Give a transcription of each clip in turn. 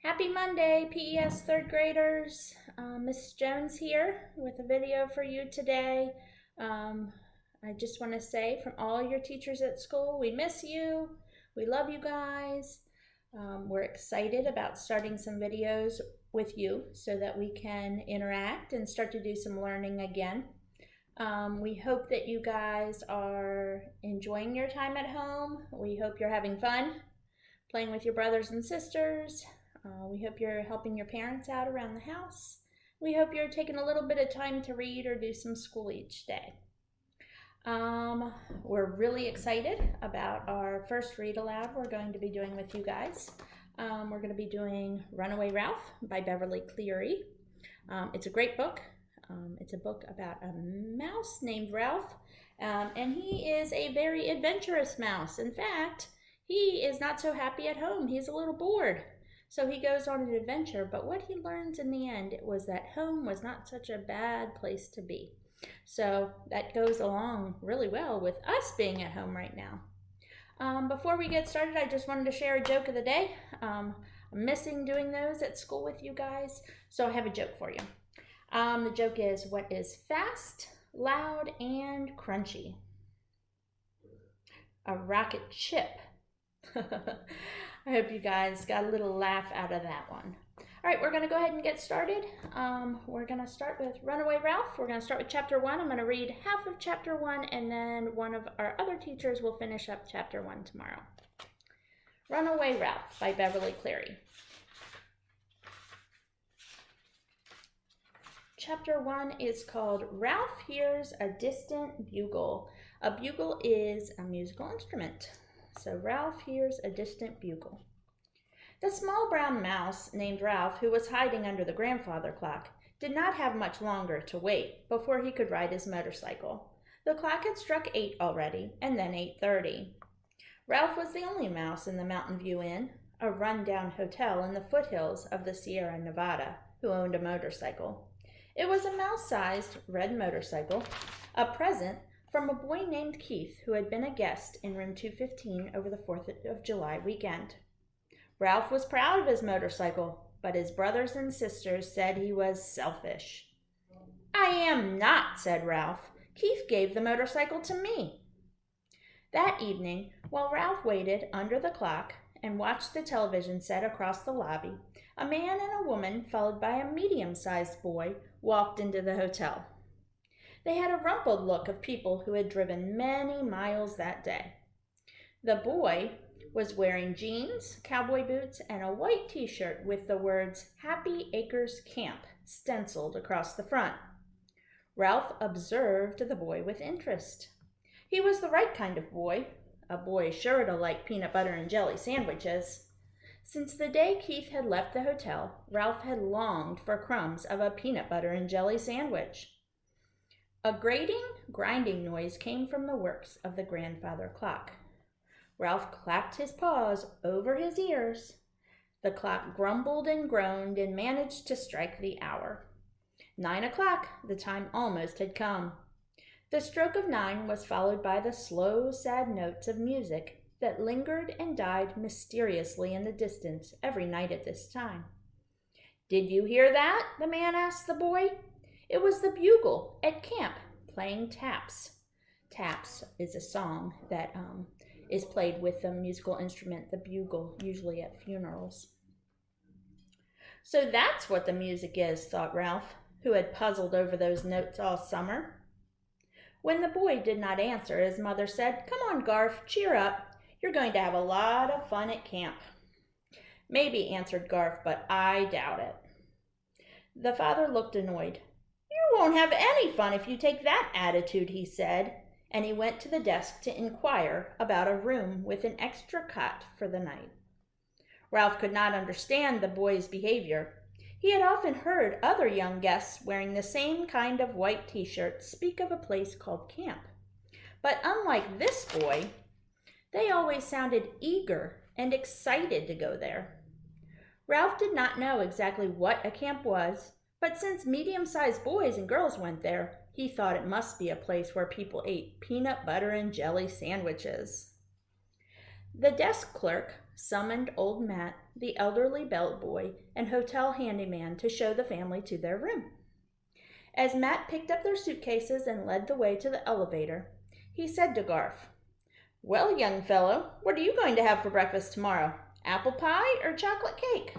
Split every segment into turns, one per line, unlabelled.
Happy Monday, PES third graders. Miss Jones here with a video for you today. I just want to say from all your teachers at school, we miss you. We love you guys. We're excited about starting some videos with you so that we can interact and start to do some learning again. We hope that you guys are enjoying your time at home. We hope you're having fun playing with your brothers and sisters. We hope you're helping your parents out around the house. We hope you're taking a little bit of time to read or do some school each day. We're really excited about our first read aloud we're going to be doing with you guys. We're going to be doing Runaway Ralph by Beverly Cleary. It's a great book. It's a book about a mouse named Ralph, and he is a very adventurous mouse. In fact, he is not so happy at home. He's a little bored. So he goes on an adventure, but what he learns in the end was that home was not such a bad place to be. So that goes along really well with us being at home right now. Before we get started, I just wanted to share a joke of the day. I'm missing doing those at school with you guys, so I have a joke for you. The joke is, what is fast, loud, and crunchy? A rocket ship. I hope you guys got a little laugh out of that one. All right, we're going to go ahead and get started. We're going to start with Runaway Ralph. We're going to start with chapter 1. I'm going to read half of chapter 1, and then one of our other teachers will finish up chapter 1 tomorrow. Runaway Ralph by Beverly Cleary. Chapter 1 is called Ralph Hears a Distant Bugle. A bugle is a musical instrument. So Ralph hears a distant bugle. The small brown mouse named Ralph, who was hiding under the grandfather clock, did not have much longer to wait before he could ride his motorcycle. The clock had struck 8 already, and then 8:30. Ralph was the only mouse in the Mountain View Inn, a run-down hotel in the foothills of the Sierra Nevada, who owned a motorcycle. It was a mouse-sized red motorcycle, a present from a boy named Keith who had been a guest in room 215 over the 4th of July weekend. Ralph was proud of his motorcycle, but his brothers and sisters said he was selfish. "I am not," said Ralph. "Keith gave the motorcycle to me." That evening, while Ralph waited under the clock and watched the television set across the lobby, a man and a woman, followed by a medium-sized boy, walked into the hotel. They had a rumpled look of people who had driven many miles that day. The boy was wearing jeans, cowboy boots, and a white t-shirt with the words Happy Acres Camp stenciled across the front. Ralph observed the boy with interest. He was the right kind of boy, a boy sure to like peanut butter and jelly sandwiches. Since the day Keith had left the hotel, Ralph had longed for crumbs of a peanut butter and jelly sandwich. A grating, grinding noise came from the works of the grandfather clock. Ralph clapped his paws over his ears. The clock grumbled and groaned and managed to strike the hour. 9 o'clock, the time almost had come. The stroke of 9 was followed by the slow, sad notes of music that lingered and died mysteriously in the distance every night at this time. "Did you hear that?" the man asked the boy. It was the bugle at camp playing taps. Taps is a song that is played with the musical instrument, the bugle, usually at funerals. "So that's what the music is," thought Ralph, who had puzzled over those notes all summer. When the boy did not answer, his mother said, "Come on, Garf, cheer up. You're going to have a lot of fun at camp." "Maybe," answered Garf, "but I doubt it." The father looked annoyed. "You won't have any fun if you take that attitude," he said, and he went to the desk to inquire about a room with an extra cot for the night. Ralph could not understand the boy's behavior. He had often heard other young guests wearing the same kind of white t-shirt speak of a place called camp. But unlike this boy, they always sounded eager and excited to go there. Ralph did not know exactly what a camp was, but since medium-sized boys and girls went there, he thought it must be a place where people ate peanut butter and jelly sandwiches. The desk clerk summoned old Matt, the elderly bellboy, and hotel handyman to show the family to their room. As Matt picked up their suitcases and led the way to the elevator, he said to Garth, "Well, young fellow, what are you going to have for breakfast tomorrow? Apple pie or chocolate cake?"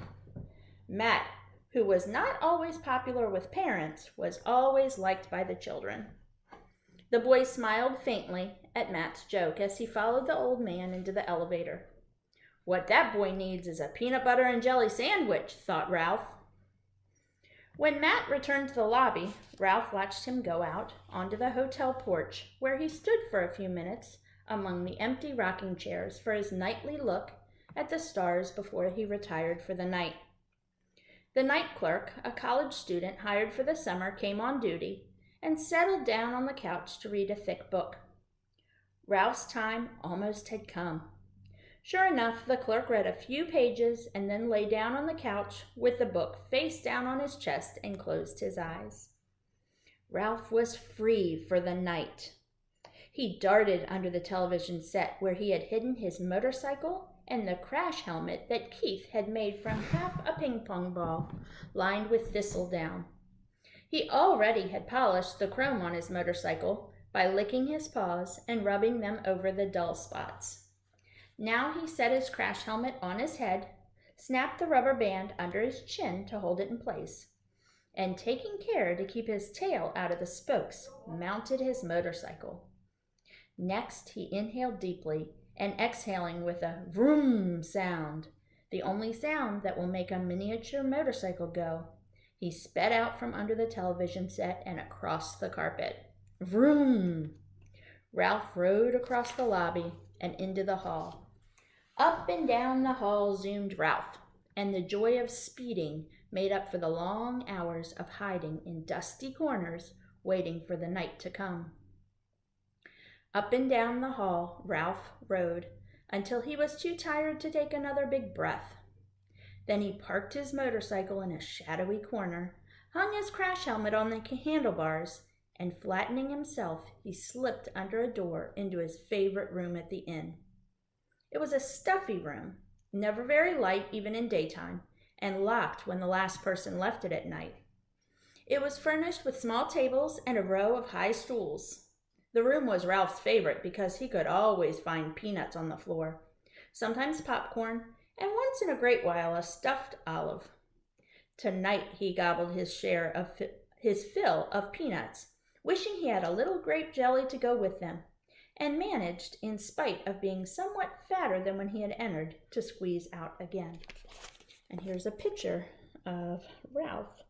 Matt, who was not always popular with parents, was always liked by the children. The boy smiled faintly at Matt's joke as he followed the old man into the elevator. "What that boy needs is a peanut butter and jelly sandwich," thought Ralph. When Matt returned to the lobby, Ralph watched him go out onto the hotel porch, where he stood for a few minutes among the empty rocking chairs for his nightly look at the stars before he retired for the night. The night clerk, a college student hired for the summer, came on duty and settled down on the couch to read a thick book. Ralph's time almost had come. Sure enough, the clerk read a few pages and then lay down on the couch with the book face down on his chest and closed his eyes. Ralph was free for the night. He darted under the television set where he had hidden his motorcycle and the crash helmet that Keith had made from half a ping-pong ball lined with thistledown. He already had polished the chrome on his motorcycle by licking his paws and rubbing them over the dull spots. Now he set his crash helmet on his head, snapped the rubber band under his chin to hold it in place, and taking care to keep his tail out of the spokes, mounted his motorcycle. Next, he inhaled deeply and exhaling with a vroom sound, the only sound that will make a miniature motorcycle go. He sped out from under the television set and across the carpet. Vroom! Ralph rode across the lobby and into the hall. Up and down the hall zoomed Ralph, and the joy of speeding made up for the long hours of hiding in dusty corners waiting for the night to come. Up and down the hall Ralph rode until he was too tired to take another big breath. Then he parked his motorcycle in a shadowy corner, hung his crash helmet on the handlebars, and flattening himself, he slipped under a door into his favorite room at the inn. It was a stuffy room, never very light even in daytime, and locked when the last person left it at night. It was furnished with small tables and a row of high stools. The room was Ralph's favorite because he could always find peanuts on the floor, sometimes popcorn, and once in a great while a stuffed olive. Tonight he gobbled his fill of peanuts, wishing he had a little grape jelly to go with them, and managed, in spite of being somewhat fatter than when he had entered, to squeeze out again. And here's a picture of Ralph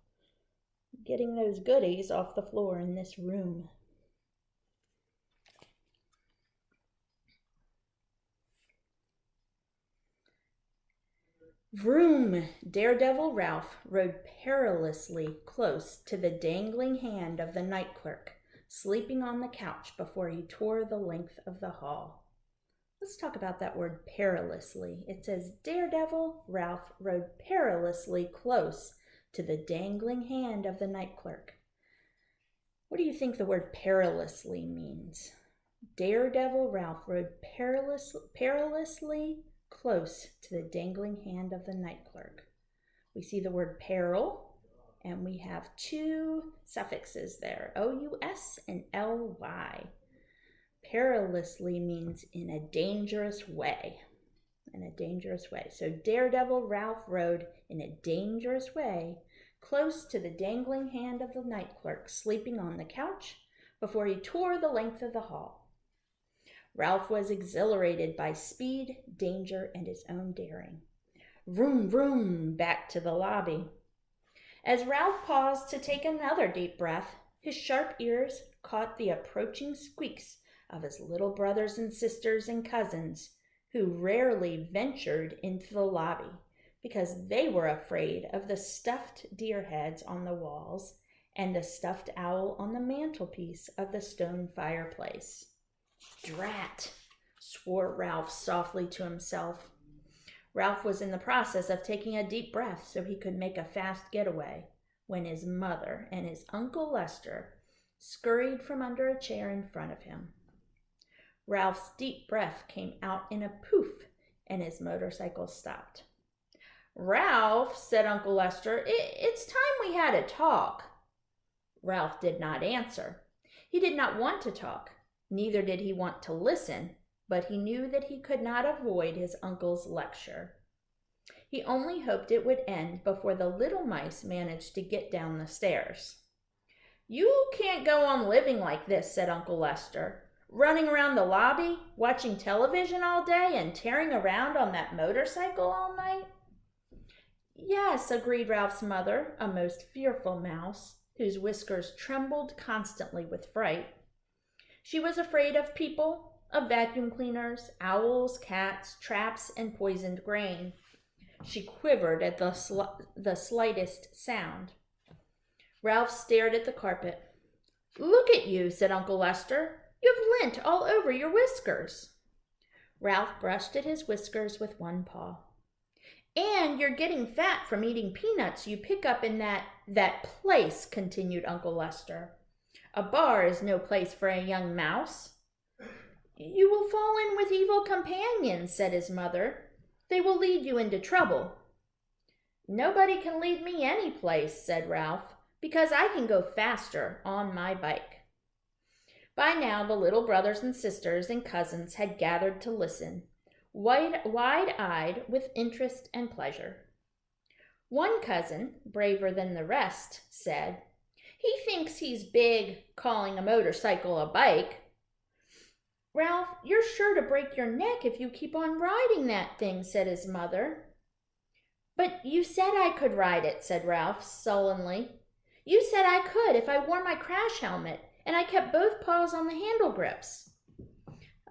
getting those goodies off the floor in this room. Vroom! Daredevil Ralph rode perilously close to the dangling hand of the night clerk, sleeping on the couch before he tore the length of the hall. Let's talk about that word perilously. It says, Daredevil Ralph rode perilously close to the dangling hand of the night clerk. What do you think the word perilously means? Daredevil Ralph rode perilously close to the dangling hand of the night clerk. We see the word peril, and we have two suffixes there, O-U-S and L-Y. Perilously means in a dangerous way. In a dangerous way. So Daredevil Ralph rode in a dangerous way close to the dangling hand of the night clerk sleeping on the couch before he tore the length of the hall. Ralph was exhilarated by speed, danger, and his own daring. Vroom, vroom, back to the lobby. As Ralph paused to take another deep breath, his sharp ears caught the approaching squeaks of his little brothers and sisters and cousins, who rarely ventured into the lobby because they were afraid of the stuffed deer heads on the walls and the stuffed owl on the mantelpiece of the stone fireplace. Drat, swore Ralph softly to himself. Ralph was in the process of taking a deep breath so he could make a fast getaway when his mother and his Uncle Lester scurried from under a chair in front of him. Ralph's deep breath came out in a poof, and his motorcycle stopped. "Ralph," said Uncle Lester, "it's time we had a talk." Ralph did not answer. He did not want to talk. Neither did he want to listen, but he knew that he could not avoid his uncle's lecture. He only hoped it would end before the little mice managed to get down the stairs. "You can't go on living like this," said Uncle Lester. "Running around the lobby, watching television all day, and tearing around on that motorcycle all night." "Yes," agreed Ralph's mother, a most fearful mouse, whose whiskers trembled constantly with fright. She was afraid of people, of vacuum cleaners, owls, cats, traps, and poisoned grain. She quivered at the slightest sound. Ralph stared at the carpet. "Look at you," said Uncle Lester. "You have lint all over your whiskers." Ralph brushed at his whiskers with one paw. "And you're getting fat from eating peanuts you pick up in that place," continued Uncle Lester. "A bar is no place for a young mouse." "You will fall in with evil companions," said his mother. "They will lead you into trouble." "Nobody can lead me any place," said Ralph, "because I can go faster on my bike." By now the little brothers and sisters and cousins had gathered to listen, wide-eyed with interest and pleasure. One cousin, braver than the rest, said, "He thinks he's big, calling a motorcycle a bike." "Ralph, you're sure to break your neck if you keep on riding that thing," said his mother. "But you said I could ride it," said Ralph sullenly. "You said I could if I wore my crash helmet, and I kept both paws on the handle grips."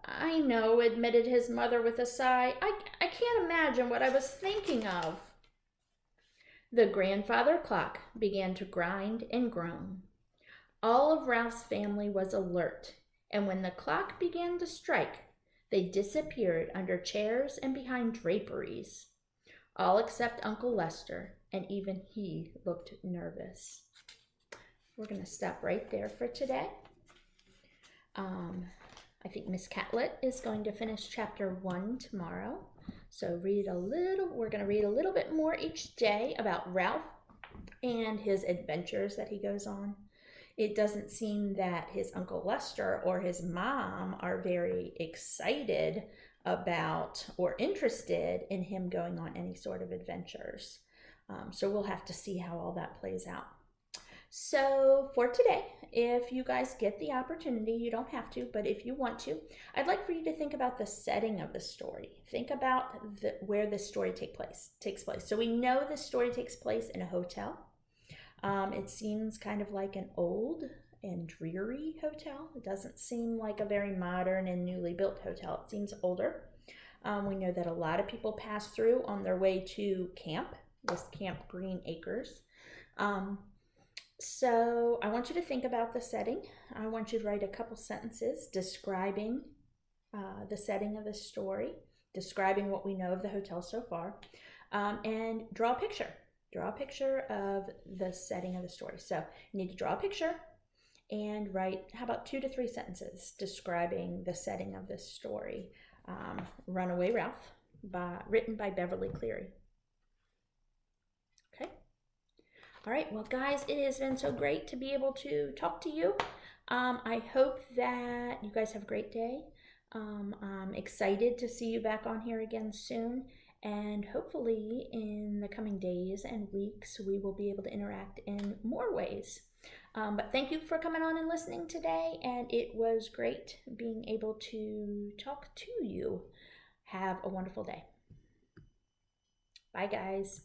"I know," admitted his mother with a sigh. I can't imagine what I was thinking of." The grandfather clock began to grind and groan. All of Ralph's family was alert, and when the clock began to strike, they disappeared under chairs and behind draperies. All except Uncle Lester, and even he looked nervous. We're going to stop right there for today. I think Miss Catlett is going to finish chapter 1 tomorrow. So we're going to read a little bit more each day about Ralph and his adventures that he goes on. It doesn't seem that his Uncle Lester or his mom are very excited about or interested in him going on any sort of adventures. So we'll have to see how all that plays out. So for today, if you guys get the opportunity, you don't have to, but if you want to, I'd like for you to think about the setting of the story. Think about where this story takes place. So we know this story takes place in a hotel. It seems kind of like an old and dreary hotel. It doesn't seem like a very modern and newly built hotel. It seems older. We know that a lot of people pass through on their way to camp, this Camp Green Acres. So I want you to think about the setting. I want you to write a couple sentences describing the setting of the story, describing what we know of the hotel so far, and draw a picture. Draw a picture of the setting of the story. So you need to draw a picture and write, how about 2 to 3 sentences describing the setting of this story. Runaway Ralph, written by Beverly Cleary. Okay. All right, well, guys, it has been so great to be able to talk to you. I hope that you guys have a great day. I'm excited to see you back on here again soon. And hopefully in the coming days and weeks, we will be able to interact in more ways. But thank you for coming on and listening today. And it was great being able to talk to you. Have a wonderful day. Bye, guys.